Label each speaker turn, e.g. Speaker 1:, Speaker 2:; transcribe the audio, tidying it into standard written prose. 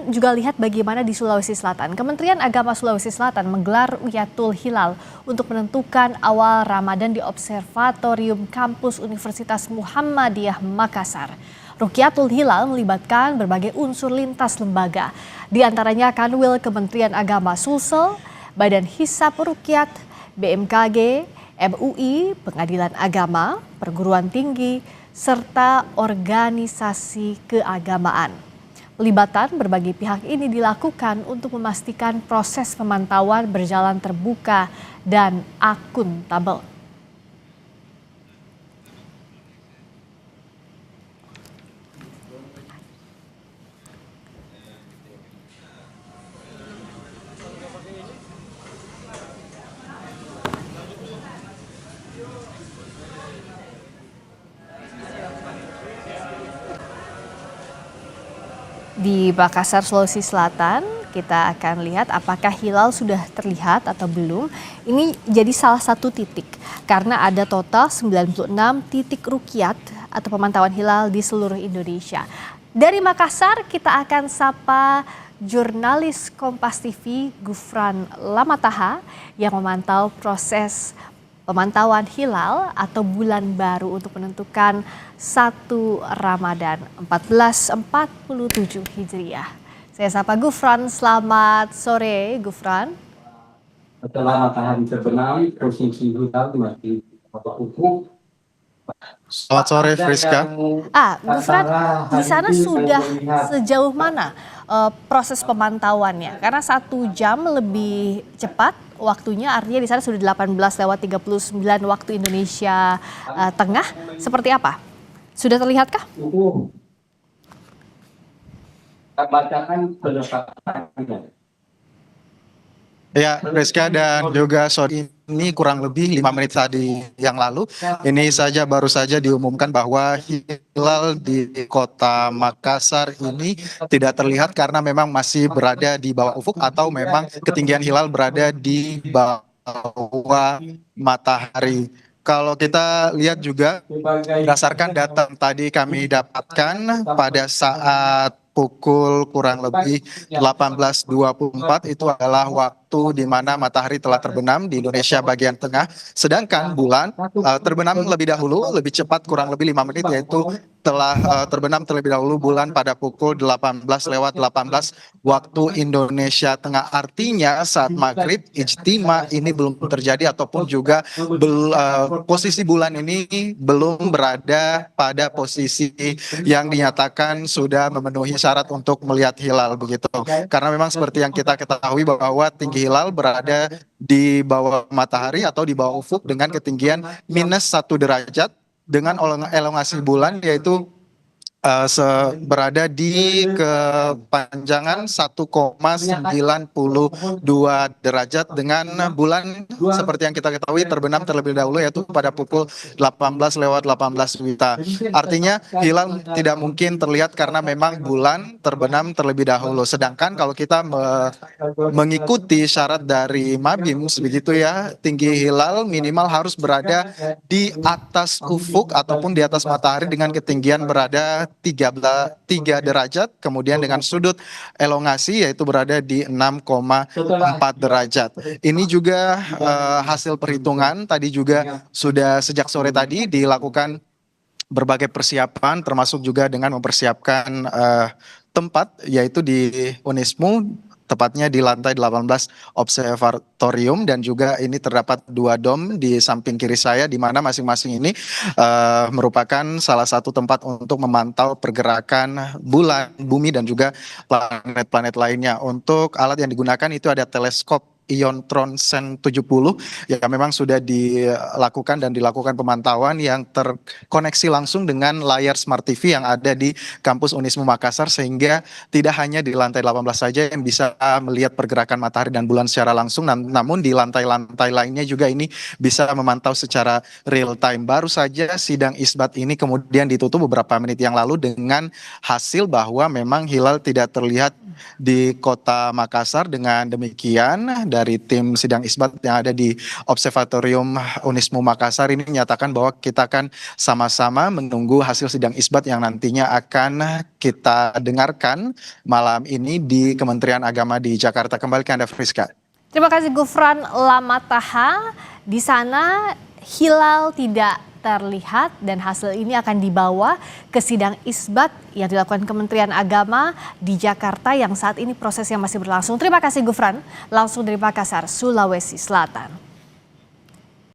Speaker 1: Juga lihat bagaimana di Sulawesi Selatan. Kementerian Agama Sulawesi Selatan menggelar Ru'yatul Hilal untuk menentukan awal Ramadan di Observatorium Kampus Universitas Muhammadiyah Makassar. Ru'yatul Hilal melibatkan berbagai unsur lintas lembaga, di antaranya Kanwil Kementerian Agama Sulsel, Badan Hisab Ruqyat, BMKG, MUI, Pengadilan Agama, Perguruan Tinggi, serta organisasi keagamaan. Pelibatan berbagai pihak ini dilakukan untuk memastikan proses pemantauan berjalan terbuka dan akuntabel. Di Makassar, Sulawesi Selatan, kita akan lihat apakah hilal sudah terlihat atau belum. Ini jadi salah satu titik, karena ada total 96 titik ruqyat atau pemantauan hilal di seluruh Indonesia. Dari Makassar, kita akan sapa jurnalis Kompas TV Gufran Lamataha yang memantau proses pemantauan hilal atau bulan baru untuk menentukan 1 Ramadan 1447 Hijriah. Saya sapa Gufran, selamat sore Gufran.
Speaker 2: Setelah matahari terbenam, posisi hilal masih ufuk.
Speaker 3: Selamat sore Friska.
Speaker 1: Gufran, di sana sudah sejauh mana proses pemantauannya? Karena 1 jam lebih cepat waktunya, artinya di sana sudah 18:39 waktu Indonesia Tengah. Seperti apa? Sudah terlihatkah?
Speaker 2: Bacakan pendapatannya.
Speaker 3: Ya, Friska dan juga sore ini kurang lebih 5 menit tadi yang lalu. Ini baru saja diumumkan bahwa hilal di kota Makassar ini tidak terlihat karena memang masih berada di bawah ufuk atau memang ketinggian hilal berada di bawah matahari. Kalau kita lihat juga berdasarkan data yang tadi kami dapatkan pada saat pukul kurang lebih 18.24 itu adalah waktu di mana matahari telah terbenam di Indonesia bagian tengah. Sedangkan bulan terbenam lebih dahulu, lebih cepat kurang lebih 5 menit, yaitu telah terbenam terlebih dahulu bulan pada pukul 18:18 waktu Indonesia Tengah. Artinya saat maghrib ijtima ini belum terjadi ataupun juga posisi bulan ini belum berada pada posisi yang dinyatakan sudah memenuhi syarat untuk melihat hilal begitu. Karena memang seperti yang kita ketahui bahwa tinggi hilal berada di bawah matahari atau di bawah ufuk dengan ketinggian -1 derajat dengan elongasi bulan yaitu berada di kepanjangan 1,92 derajat dengan bulan seperti yang kita ketahui terbenam terlebih dahulu yaitu pada pukul 18:18 WITA. Artinya hilal tidak mungkin terlihat karena memang bulan terbenam terlebih dahulu. Sedangkan kalau kita mengikuti syarat dari Mabim begitu ya, tinggi hilal minimal harus berada di atas ufuk ataupun di atas matahari dengan ketinggian berada 3 derajat, kemudian dengan sudut elongasi yaitu berada di 6,4 derajat. Ini juga hasil perhitungan tadi juga sudah sejak sore tadi dilakukan berbagai persiapan termasuk juga dengan mempersiapkan tempat yaitu di Unismu, tepatnya di lantai 18 observatorium, dan juga ini terdapat 2 dom di samping kiri saya di mana masing-masing ini merupakan salah satu tempat untuk memantau pergerakan bulan, bumi dan juga planet-planet lainnya. Untuk alat yang digunakan itu ada teleskop Iontron Sen 70 yang memang sudah dilakukan pemantauan yang terkoneksi langsung dengan layar Smart TV yang ada di kampus Unismu Makassar, sehingga tidak hanya di lantai 18 saja yang bisa melihat pergerakan matahari dan bulan secara langsung, namun di lantai-lantai lainnya juga ini bisa memantau secara real time. Baru saja sidang isbat ini kemudian ditutup beberapa menit yang lalu dengan hasil bahwa memang hilal tidak terlihat di Kota Makassar. Dengan demikian dari tim sidang isbat yang ada di Observatorium Unismu Makassar ini menyatakan bahwa kita akan sama-sama menunggu hasil sidang isbat yang nantinya akan kita dengarkan malam ini di Kementerian Agama di Jakarta. Kembali ke Anda, Friska.
Speaker 1: Terima kasih Gufran Lamataha. Di sana hilal tidak terlihat dan hasil ini akan dibawa ke sidang isbat yang dilakukan Kementerian Agama di Jakarta yang saat ini prosesnya masih berlangsung. Terima kasih Gufran, langsung dari Makassar, Sulawesi Selatan.